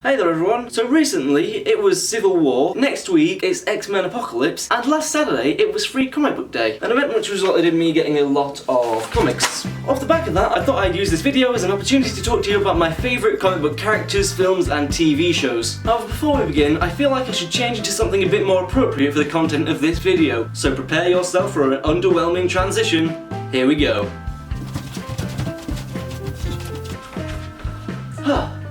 Hey there everyone, so recently it was Civil War, next week it's X-Men Apocalypse, and last Saturday it was Free Comic Book Day, an event which resulted in me getting a lot of comics. Off the back of that, I thought I'd use this video as an opportunity to talk to you about my favourite comic book characters, films and TV shows. However, before we begin, I feel like I should change it to something a bit more appropriate for the content of this video, so prepare yourself for an underwhelming transition. Here we go.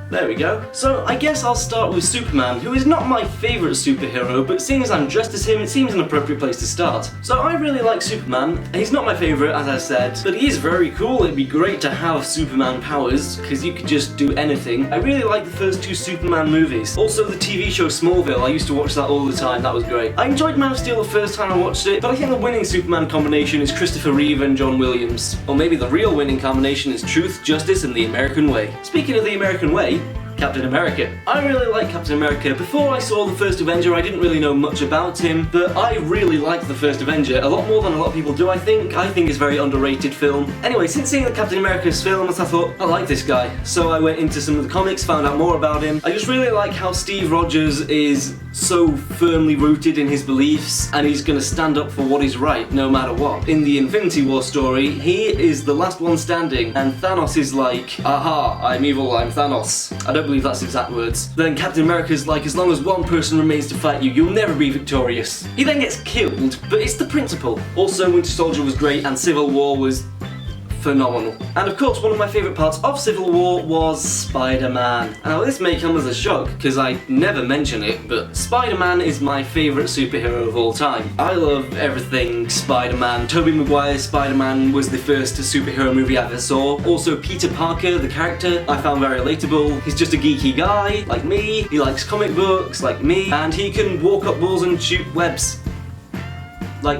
There we go. So I guess I'll start with Superman, who is not my favourite superhero, but seeing as I'm dressed as him, it seems an appropriate place to start. So I really like Superman. He's not my favourite, as I said, but he is very cool. It'd be great to have Superman powers, because you could just do anything. I really like the first two Superman movies. Also the TV show Smallville, I used to watch that all the time, that was great. I enjoyed Man of Steel the first time I watched it, but I think the winning Superman combination is Christopher Reeve and John Williams. Or maybe the real winning combination is Truth, Justice and the American Way. Speaking of the American Way, Captain America. I really like Captain America. Before I saw the first Avenger, I didn't really know much about him, but I really liked the first Avenger, a lot more than a lot of people do, I think. I think it's a very underrated film. Anyway, since seeing the Captain America's films, I thought, I like this guy. So I went into some of the comics, found out more about him. I just really like how Steve Rogers is so firmly rooted in his beliefs, and he's gonna stand up for what is right, no matter what. In the Infinity War story, he is the last one standing, and Thanos is like, aha, I'm evil, I'm Thanos. I don't believe that's exact words. Then Captain America's like, as long as one person remains to fight you, you'll never be victorious. He then gets killed, but it's the principle. Also, Winter Soldier was great, and Civil War was phenomenal. And of course, one of my favourite parts of Civil War was Spider-Man. Now this may come as a shock, because I never mention it, but Spider-Man is my favourite superhero of all time. I love everything Spider-Man. Tobey Maguire's Spider-Man was the first superhero movie I ever saw. Also Peter Parker, the character, I found very relatable. He's just a geeky guy, like me. He likes comic books, like me. And he can walk up walls and shoot webs. Like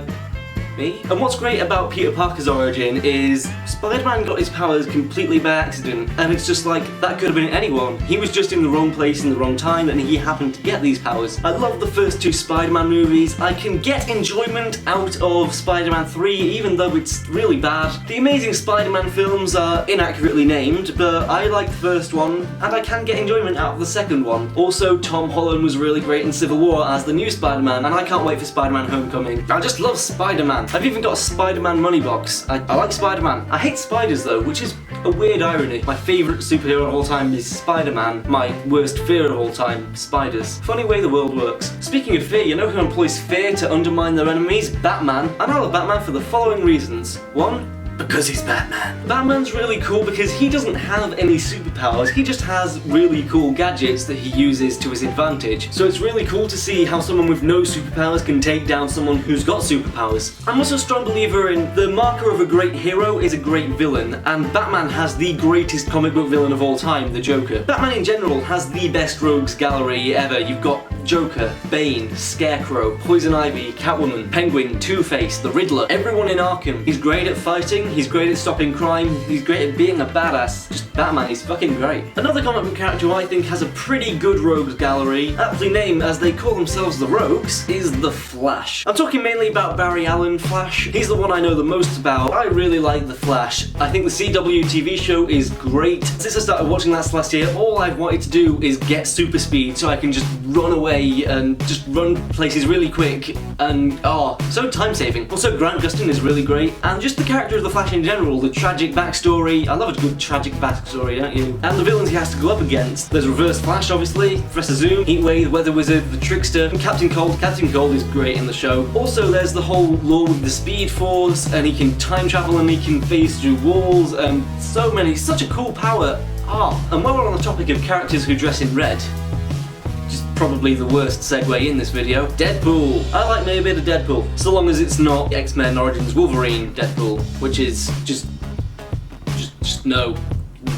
me. And what's great about Peter Parker's origin is Spider-Man got his powers completely by accident, and it's just like, that could have been anyone. He was just in the wrong place in the wrong time and he happened to get these powers. I love the first two Spider-Man movies. I can get enjoyment out of Spider-Man 3 even though it's really bad. The Amazing Spider-Man films are inaccurately named, but I like the first one and I can get enjoyment out of the second one. Also, Tom Holland was really great in Civil War as the new Spider-Man, and I can't wait for Spider-Man Homecoming. I just love Spider-Man. I've even got a Spider-Man money box. I like Spider-Man. I hate spiders though, which is a weird irony. My favourite superhero of all time is Spider-Man. My worst fear of all time, spiders. Funny way the world works. Speaking of fear, you know who employs fear to undermine their enemies? Batman. And I love Batman for the following reasons. One, because he's Batman. Batman's really cool because he doesn't have any superpowers, he just has really cool gadgets that he uses to his advantage. So it's really cool to see how someone with no superpowers can take down someone who's got superpowers. I'm also a strong believer in the marker of a great hero is a great villain, and Batman has the greatest comic book villain of all time, the Joker. Batman in general has the best rogues gallery ever. You've got Joker, Bane, Scarecrow, Poison Ivy, Catwoman, Penguin, Two-Face, the Riddler, everyone in Arkham. He's great at fighting, he's great at stopping crime, he's great at being a badass. Just Batman, he's fucking great. Another comic book character who I think has a pretty good rogues gallery, aptly named as they call themselves the Rogues, is the Flash. I'm talking mainly about Barry Allen Flash. He's the one I know the most about. I really like the Flash. I think the CW TV show is great. Since I started watching that last year, all I've wanted to do is get super speed so I can just run away and just run places really quick, and so time saving. Also Grant Gustin is really great, and just the character of the Flash in general, the tragic backstory. I love a good tragic backstory, don't you? And the villains he has to go up against. There's Reverse Flash obviously, Professor Zoom, Heatwave, Weather Wizard, the Trickster, and Captain Cold. Captain Cold is great in the show. Also there's the whole lore with the Speed Force, and he can time travel and he can phase through walls, and such a cool power. And while we're on the topic of characters who dress in red, probably the worst segue in this video, Deadpool. I like me a bit of Deadpool, so long as it's not X-Men Origins Wolverine Deadpool, which is just no.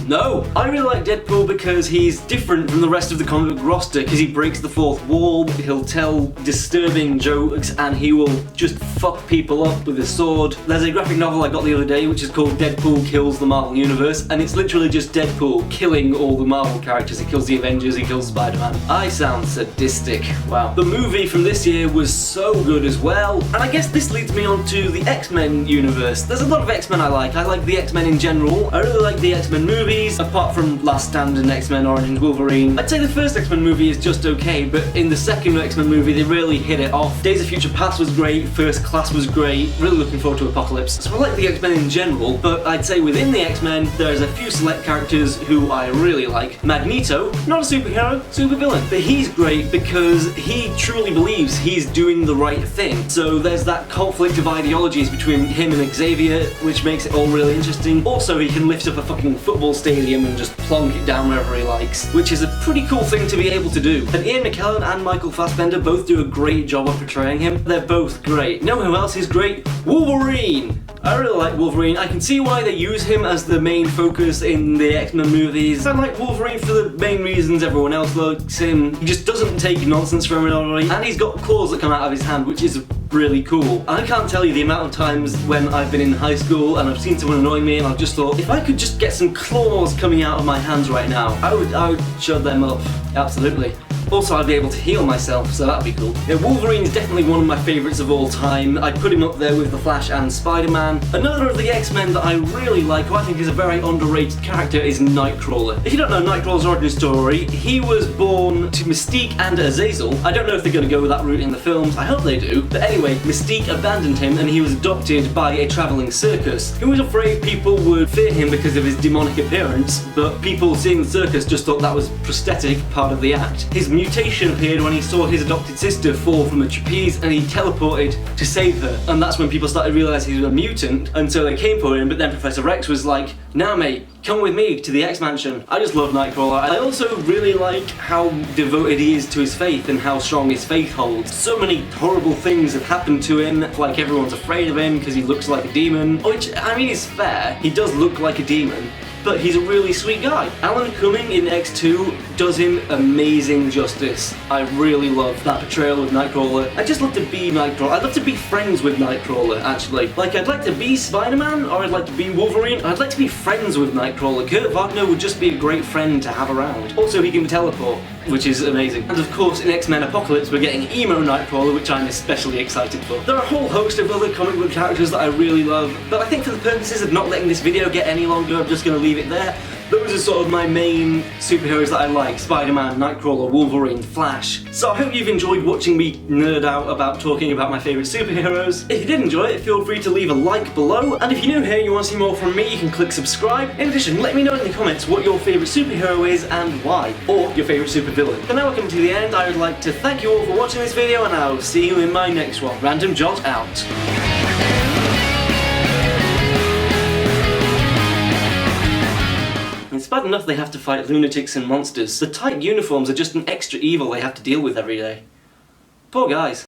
No! I really like Deadpool because he's different from the rest of the comic book roster, because he breaks the fourth wall, he'll tell disturbing jokes, and he will just fuck people up with a sword. There's a graphic novel I got the other day which is called Deadpool Kills the Marvel Universe, and it's literally just Deadpool killing all the Marvel characters. He kills the Avengers, he kills Spider-Man. I sound sadistic. Wow. The movie from this year was so good as well, and I guess this leads me on to the X-Men universe. There's a lot of X-Men I like. I like the X-Men in general. I really like the X-Men movie. movies, apart from Last Stand and X-Men Origins Wolverine, I'd say the first X-Men movie is just okay, but in the second X-Men movie they really hit it off. Days of Future Past was great, First Class was great, really looking forward to Apocalypse. So I like the X-Men in general, but I'd say within the X-Men there's a few select characters who I really like. Magneto, not a superhero, supervillain, but he's great because he truly believes he's doing the right thing. So there's that conflict of ideologies between him and Xavier, which makes it all really interesting. Also, he can lift up a fucking football stadium and just plonk it down wherever he likes, which is a pretty cool thing to be able to do. And Ian McKellen and Michael Fassbender both do a great job of portraying him. They're both great. Know who else is great? Wolverine! I really like Wolverine. I can see why they use him as the main focus in the X-Men movies. I like Wolverine for the main reasons everyone else likes him. He just doesn't take nonsense from anybody, and he's got claws that come out of his hand, which is really cool. I can't tell you the amount of times when I've been in high school and I've seen someone annoy me and I've just thought, if I could just get some claws coming out of my hands right now, I would shut them up. Absolutely. Also, I'd be able to heal myself, so that'd be cool. Yeah, Wolverine is definitely one of my favourites of all time. I'd put him up there with The Flash and Spider-Man. Another of the X-Men that I really like, who I think is a very underrated character, is Nightcrawler. If you don't know Nightcrawler's origin story, he was born to Mystique and Azazel. I don't know if they're going to go with that route in the films, I hope they do. But anyway, Mystique abandoned him and he was adopted by a travelling circus, who was afraid people would fear him because of his demonic appearance, but people seeing the circus just thought that was prosthetic, part of the act. His mutation appeared when he saw his adopted sister fall from a trapeze and he teleported to save her, and that's when people started realising he was a mutant, and so they came for him. But then Professor X was like, "Nah mate, come with me to the X-Mansion." I just love Nightcrawler. I also really like how devoted he is to his faith and how strong his faith holds. So many horrible things have happened to him, like everyone's afraid of him because he looks like a demon, which I mean is fair, he does look like a demon, but he's a really sweet guy. Alan Cumming in X2 does him amazing justice. I really love that portrayal of Nightcrawler. I'd just love to be Nightcrawler. I'd love to be friends with Nightcrawler, actually. Like, I'd like to be Spider-Man, or I'd like to be Wolverine. I'd like to be friends with Nightcrawler. Kurt Wagner would just be a great friend to have around. Also, he can teleport, which is amazing. And of course, in X-Men Apocalypse, we're getting emo Nightcrawler, which I'm especially excited for. There are a whole host of other comic book characters that I really love, but I think for the purposes of not letting this video get any longer, I'm just going to leave it there. Those are sort of my main superheroes that I like: Spider-Man, Nightcrawler, Wolverine, Flash. So I hope you've enjoyed watching me nerd out about talking about my favourite superheroes. If you did enjoy it, feel free to leave a like below, and if you're new here and you want to see more from me, you can click subscribe. In addition, let me know in the comments what your favourite superhero is and why, or your favourite supervillain. So now we're coming to the end, I would like to thank you all for watching this video, and I'll see you in my next one. Random Jot out. It's bad enough they have to fight lunatics and monsters. The tight uniforms are just an extra evil they have to deal with every day. Poor guys.